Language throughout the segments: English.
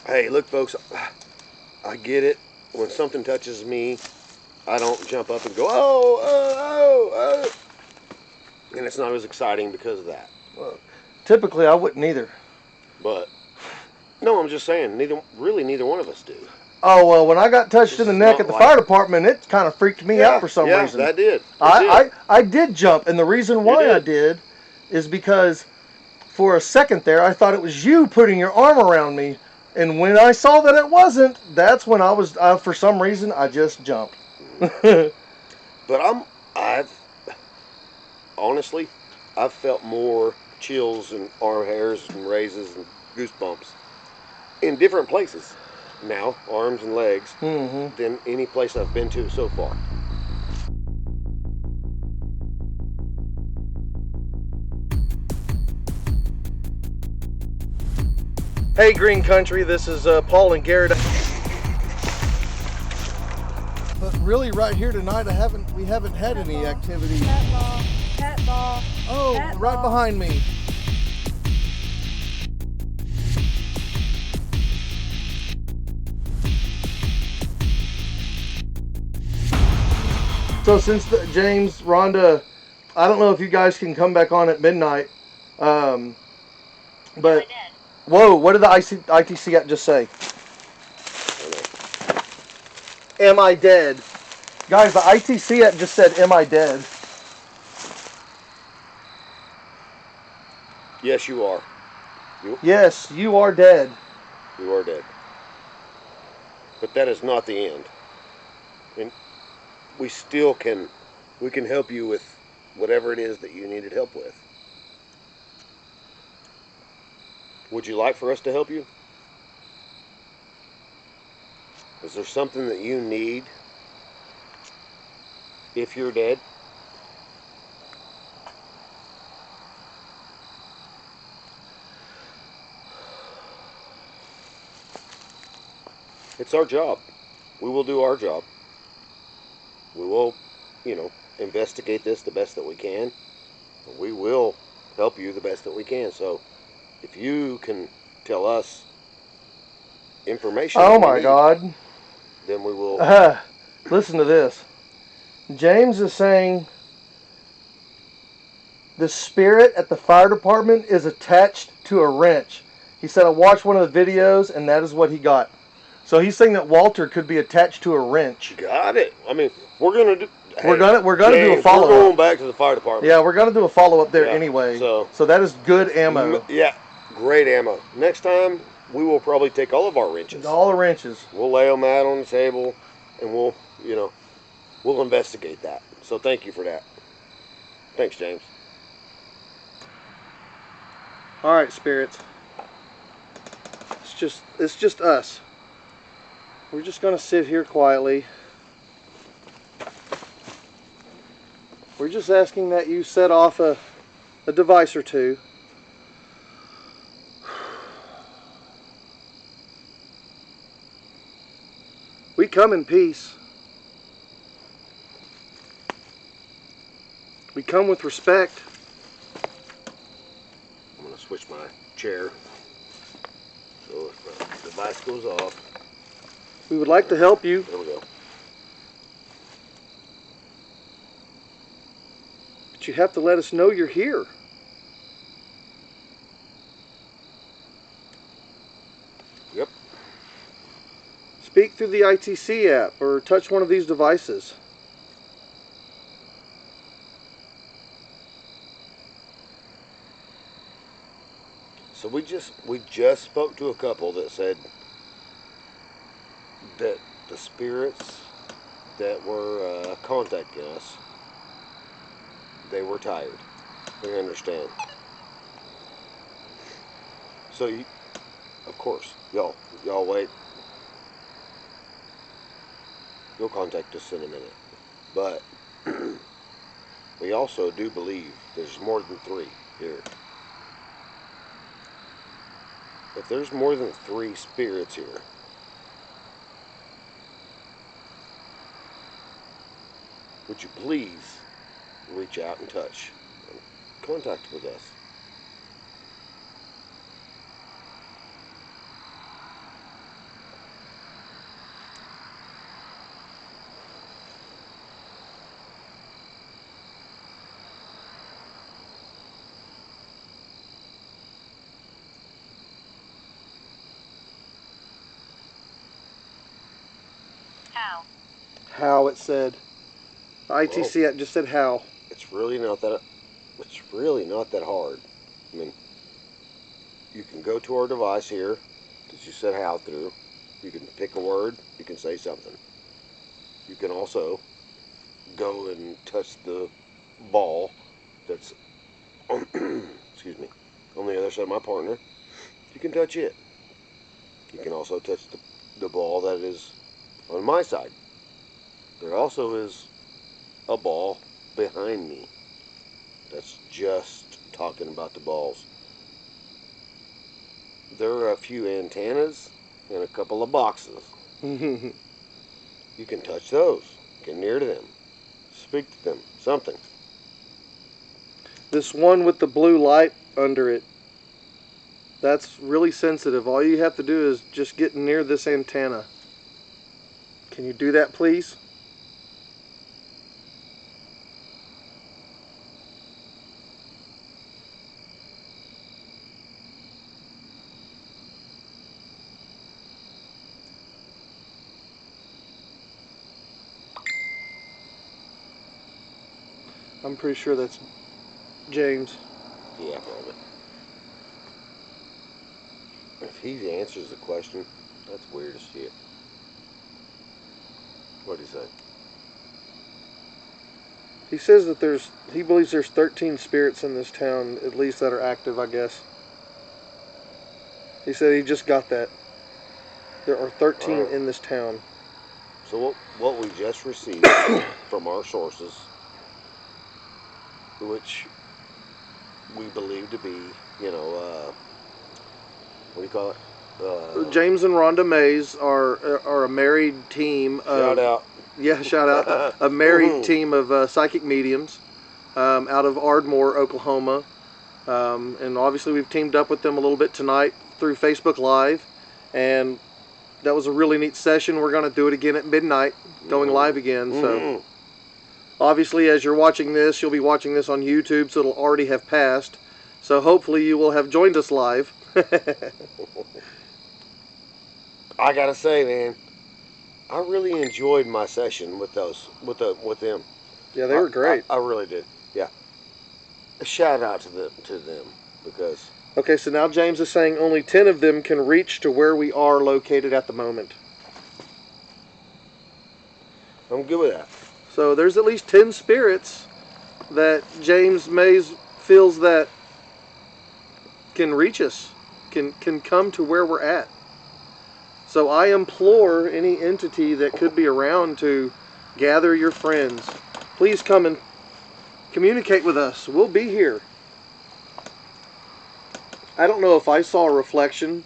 Hey, look, folks, I get it. When something touches me, I don't jump up and go, oh, oh, oh, oh. And it's not as exciting because of that. Well, typically, I wouldn't either. But, no, I'm just saying, neither one of us do. Oh, well, when I got touched in the neck at the fire department, it kind of freaked me out for some reason. Yeah, that did. I did jump, and the reason why I did is because for a second there, I thought it was you putting your arm around me. And when I saw that it wasn't, that's when I was, for some reason, I just jumped. But honestly, I've felt more chills and arm hairs and raises and goosebumps in different places now, arms and legs, than any place I've been to so far. Hey, Green Country, this is Paul and Garrett. But really, right here tonight, we haven't had any activity. Pet ball. Oh, right behind me. So since James, Rhonda, I don't know if you guys can come back on at midnight, but whoa, what did the ITC app just say? Am I dead? Guys, the ITC app just said, am I dead? Yes, you are. Yes, you are dead. You are dead. But that is not the end. And we still can help you with whatever it is that you needed help with. Would you like for us to help you? Is there something that you need if you're dead? It's our job. We will do our job. We will, investigate this the best that we can. We will help you the best that we can. So if you can tell us information, oh my God, then we will. Listen to this. James is saying the spirit at the fire department is attached to a wrench. He said, I watched one of the videos and that is what he got. So he's saying that Walter could be attached to a wrench. Got it. I mean, we're gonna do. We're gonna do a follow up. We're going back to the fire department. Yeah, we're gonna do a follow up there anyway. So that is good ammo. Yeah, great ammo. Next time we will probably take all of our wrenches. All the wrenches. We'll lay them out on the table, and we'll investigate that. So thank you for that. Thanks, James. All right, spirits. It's just us. We're just gonna sit here quietly. We're just asking that you set off a device or two. We come in peace. We come with respect. I'm going to switch my chair. So if the device goes off. We would like to help you. There we go. But you have to let us know you're here. Yep. Speak through the ITC app or touch one of these devices. So we just spoke to a couple that said that the spirits that were contacting us, they were tired. They understand. So of course, y'all wait. You'll contact us in a minute. But we also do believe there's more than 3 here. If there's more than 3 spirits here, would you please reach out and touch and contact with us? How it said. ITC app just said how. It's really not that. It's really not that hard. I mean, you can go to our device here that you said how through. You can pick a word. You can say something. You can also go and touch the ball that's on, excuse me, on the other side of my partner. You can touch it. You can also touch the ball that is on my side. There also is a ball behind me that's just talking about the balls. There are a few antennas and a couple of boxes. You can touch those, get near to them, speak to them, something. This one with the blue light under it, that's really sensitive. All you have to do is just get near this antenna. Can you do that, please? I'm pretty sure that's James. Yeah, probably. If he answers the question, that's weird as shit. What'd he say? He says that he believes there's 13 spirits in this town, at least that are active, I guess. He said he just got that. There are 13 in this town. So what we just received from our sources, which we believe to be, what do you call it? James and Rhonda Mays are a married team. Shout out. Yeah, shout out. A married team of psychic mediums out of Ardmore, Oklahoma. And obviously we've teamed up with them a little bit tonight through Facebook Live. And that was a really neat session. We're going to do it again at midnight, going live again. So obviously as you're watching this, you'll be watching this on YouTube, so it'll already have passed. So hopefully you will have joined us live. I gotta say, man, I really enjoyed my session with them. Yeah, they were great. I really did. Yeah. A shout out to them because. Okay, so now James is saying only 10 of them can reach to where we are located at the moment. I'm good with that. So there's at least 10 spirits that James Mays feels that can reach us, can come to where we're at. So I implore any entity that could be around to gather your friends. Please come and communicate with us. We'll be here. I don't know if I saw a reflection,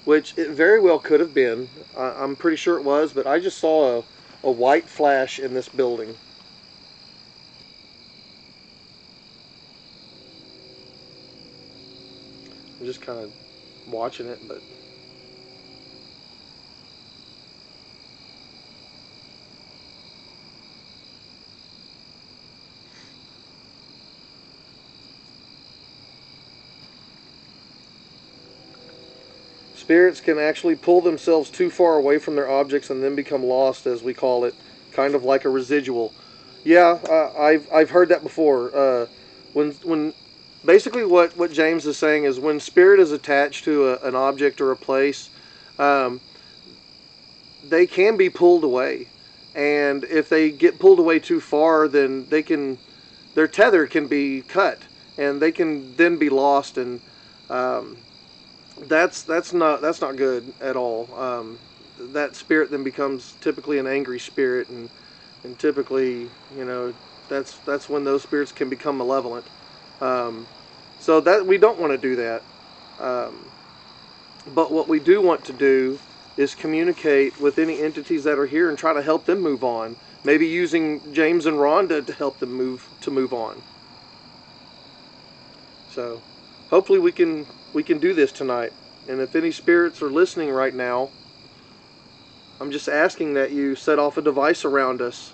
which it very well could have been. I'm pretty sure it was, but I just saw a white flash in this building. I'm just kind of watching it, but spirits can actually pull themselves too far away from their objects and then become lost, as we call it, kind of like a residual. Yeah, I've heard that before. When basically what James is saying is when spirit is attached to an object or a place, they can be pulled away, and if they get pulled away too far, then their tether can be cut, and they can then be lost, and that's not good at all. That spirit then becomes typically an angry spirit, and typically, that's when those spirits can become malevolent. So that we don't want to do that. But what we do want to do is communicate with any entities that are here and try to help them move on. Maybe using James and Rhonda to help them move on. So hopefully we can do this tonight. And if any spirits are listening right now, I'm just asking that you set off a device around us.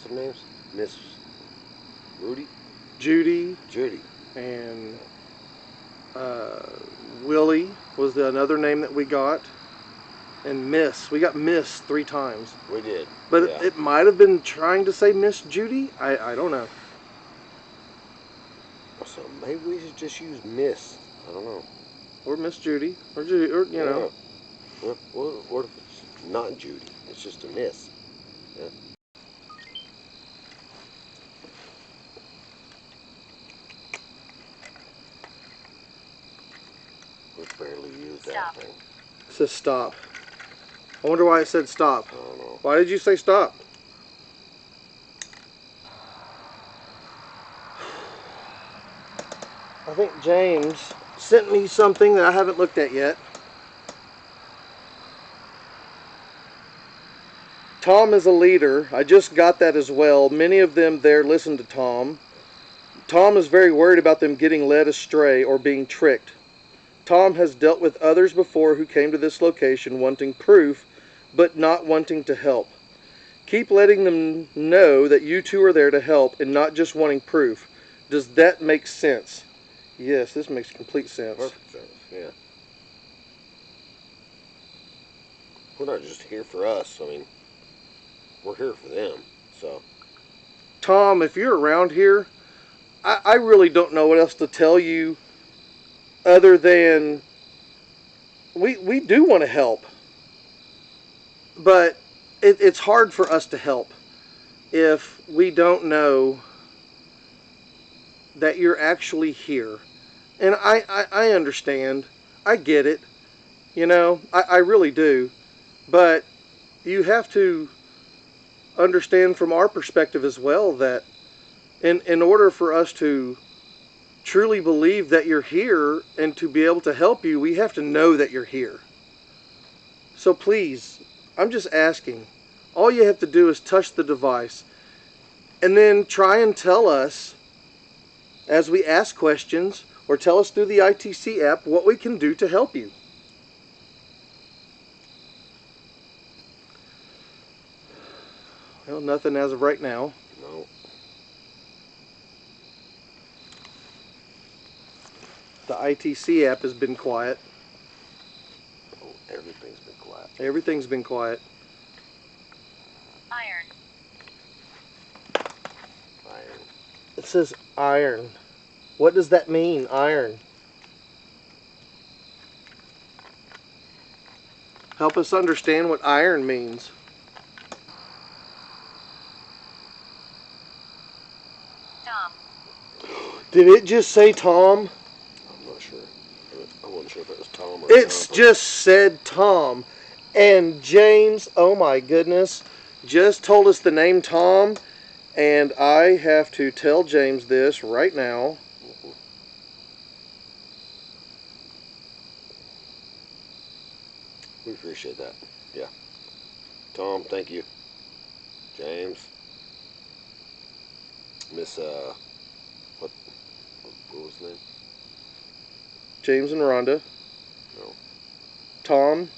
their names? Miss Rudy? Judy, Judy. and Willie was another name that we got. And Miss. We got Miss 3 times. We did. But yeah. it might have been trying to say Miss Judy. I don't know. So maybe we should just use Miss. I don't know. Or Miss Judy. Or Judy. Or, you know. What if it's not Judy? It's just a Miss. Yeah. We barely use that thing. It says stop. I wonder why it said stop. I don't know. Why did you say stop? I think James sent me something that I haven't looked at yet. Tom is a leader. I just got that as well. Many of them there listen to Tom. Tom is very worried about them getting led astray or being tricked. Tom has dealt with others before who came to this location wanting proof, but not wanting to help. Keep letting them know that you two are there to help and not just wanting proof. Does that make sense? Yes, this makes complete sense. Perfect sense. Yeah. We're not just here for us. I mean, we're here for them. So. Tom, if you're around here, I really don't know what else to tell you other than we do want to help. But it's hard for us to help if we don't know that you're actually here. And I understand. I get it. You know, I really do. But you have to understand from our perspective as well that in order for us to truly believe that you're here and to be able to help you, we have to know that you're here. So please, I'm just asking. All you have to do is touch the device and then try and tell us as we ask questions or tell us through the ITC app what we can do to help you. Well, nothing as of right now. No. The ITC app has been quiet. Oh, everything's been quiet. Everything's been quiet. Iron. Iron. It says iron. What does that mean, iron? Help us understand what iron means. Tom. Did it just say Tom? I'm not sure. I wasn't sure if it was Tom or It's Tom, just said Tom. And James, oh my goodness, just told us the name Tom. And I have to tell James this right now. We appreciate that. Yeah. Tom, thank you. James. Miss, what was his name? James and Rhonda. No. Tom,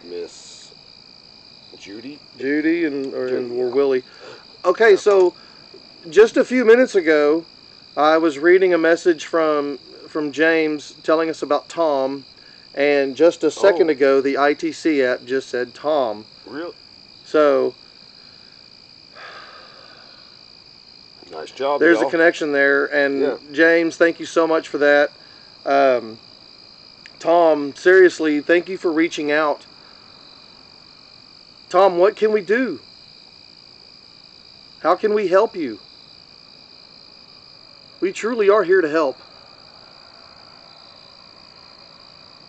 Miss Judy? Judy, and Judy, yeah. Willie. Okay, so just a few minutes ago, I was reading a message from James telling us about Tom, and just a second ago, the ITC app just said Tom. Real? So Nice job, there's y'all. a connection there, and Yeah. James, thank you so much for that. Tom, seriously, thank you for reaching out. Tom, what can we do? How can we help you? We truly are here to help.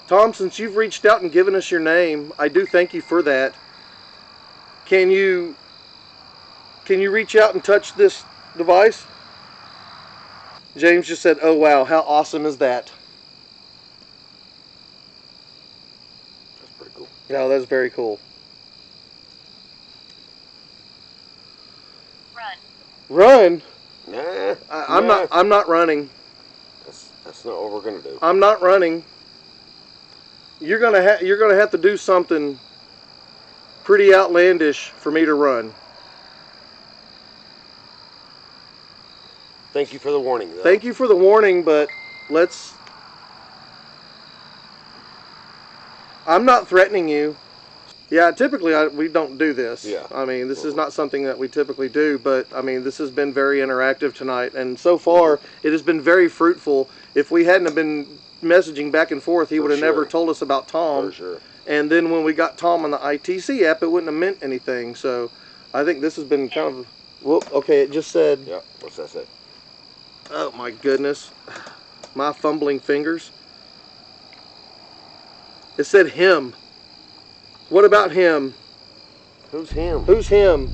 Tom, since you've reached out and given us your name, I do thank you for that. Can you reach out and touch this device? James just said, "Oh wow, how awesome is that?" That's pretty cool. No, that's very cool. Run. Run? Nah. I'm not running. That's not what we're gonna do. I'm not running. You're gonna have to do something pretty outlandish for me to run. Thank you for the warning, though. Thank you for the warning, but let's... I'm not threatening you. Yeah, typically we don't do this. Yeah. I mean, this is not something that we typically do, but I mean, this has been very interactive tonight, and so far it has been very fruitful. If we hadn't have been messaging back and forth, he would have never told us about Tom. For sure. And then when we got Tom on the ITC app, it wouldn't have meant anything. So I think this has been kind of... Whoop, okay, it just said... Yeah, what's that say? Oh my goodness. My fumbling fingers. It said him. What about him? Who's him? Who's him?